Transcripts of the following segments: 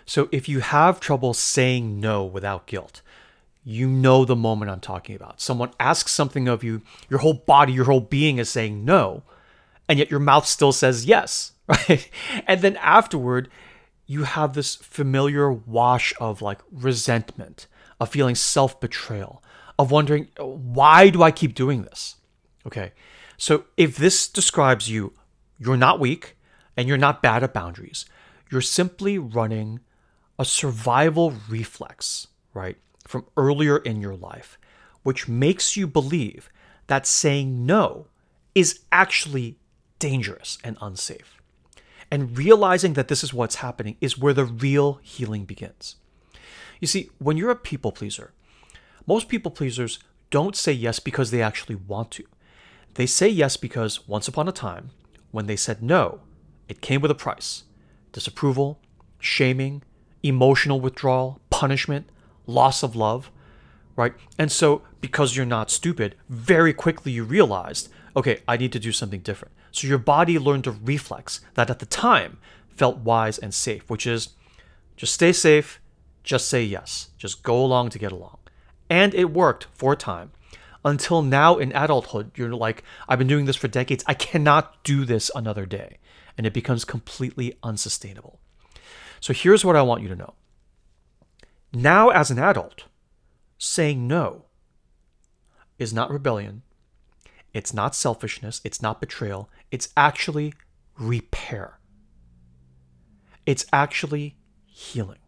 So if you have trouble saying no without guilt, you know the moment I'm talking about. Someone asks something of you, your whole body, your whole being is saying no, and yet your mouth still says yes, right? And then afterward, you have this familiar wash of like resentment, of feeling self-betrayal, of wondering, why do I keep doing this? Okay. So if this describes you, you're not weak and you're not bad at boundaries. You're simply running a survival reflex, right, from earlier in your life, which makes you believe that saying no is actually dangerous and unsafe. And realizing that this is what's happening is where the real healing begins. You see, when you're a people pleaser, most people pleasers don't say yes because they actually want to. They say yes because once upon a time, when they said no, it came with a price. Disapproval, shaming, emotional withdrawal, punishment, loss of love, right? And so because you're not stupid, very quickly you realized, okay, I need to do something different. So your body learned a reflex that at the time felt wise and safe, which is just stay safe, just say yes, just go along to get along. And it worked for a time until now in adulthood, you're like, I've been doing this for decades. I cannot do this another day. And it becomes completely unsustainable. So here's what I want you to know. Now, as an adult, saying no is not rebellion. It's not selfishness. It's not betrayal. It's actually repair. It's actually healing.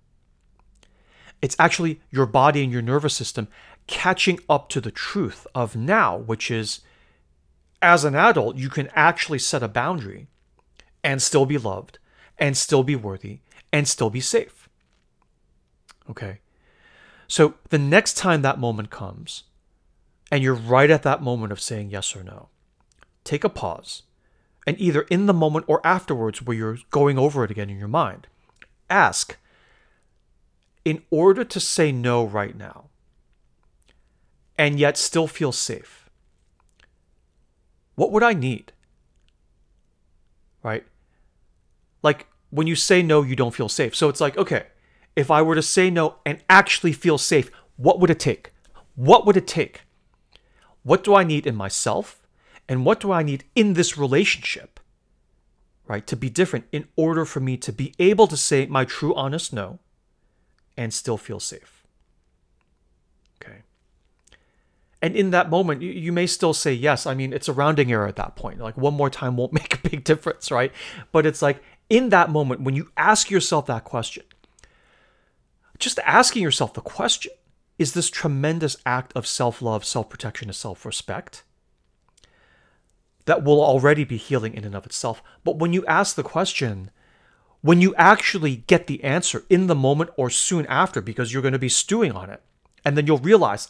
It's actually your body and your nervous system catching up to the truth of now, which is, as an adult, you can actually set a boundary and still be loved, and still be worthy, and still be safe. Okay? So the next time that moment comes, and you're right at that moment of saying yes or no, take a pause, and either in the moment or afterwards where you're going over it again in your mind, ask, in order to say no right now, and yet still feel safe, what would I need? Right? Like when you say no, you don't feel safe. So it's like, okay, if I were to say no and actually feel safe, what would it take? What would it take? What do I need in myself? And what do I need in this relationship, right, to be different in order for me to be able to say my true, honest no and still feel safe? Okay. And in that moment, you may still say yes. I mean, it's a rounding error at that point. Like one more time won't make a big difference, right? But it's like in that moment, when you ask yourself that question, just asking yourself the question is this tremendous act of self-love, self-protection, and self-respect that will already be healing in and of itself. But when you ask the question, when you actually get the answer in the moment or soon after, because you're going to be stewing on it, and then you'll realize,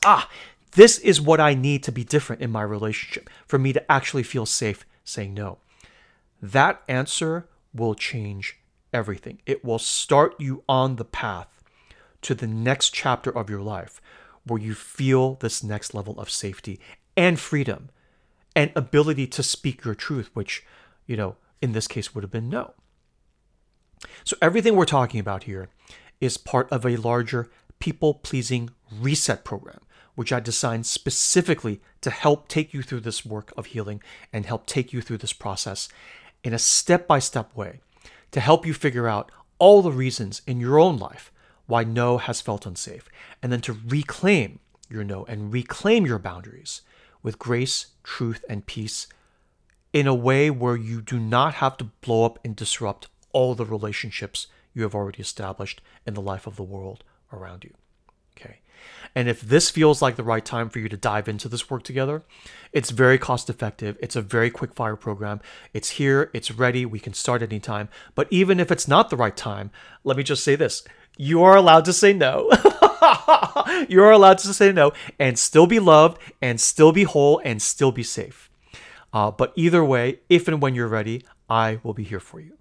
this is what I need to be different in my relationship for me to actually feel safe saying no. That answer will change everything. It will start you on the path to the next chapter of your life where you feel this next level of safety and freedom and ability to speak your truth, which, in this case would have been no. So everything we're talking about here is part of a larger people-pleasing reset program, which I designed specifically to help take you through this work of healing and help take you through this process in a step-by-step way to help you figure out all the reasons in your own life why no has felt unsafe, and then to reclaim your no and reclaim your boundaries with grace, truth, and peace in a way where you do not have to blow up and disrupt all the relationships you have already established in the life of the world around you. Okay. And if this feels like the right time for you to dive into this work together, it's very cost effective. It's a very quick fire program. It's here. It's ready. We can start anytime. But even if it's not the right time, let me just say this. You are allowed to say no. You are allowed to say no and still be loved and still be whole and still be safe. But either way, if and when you're ready, I will be here for you.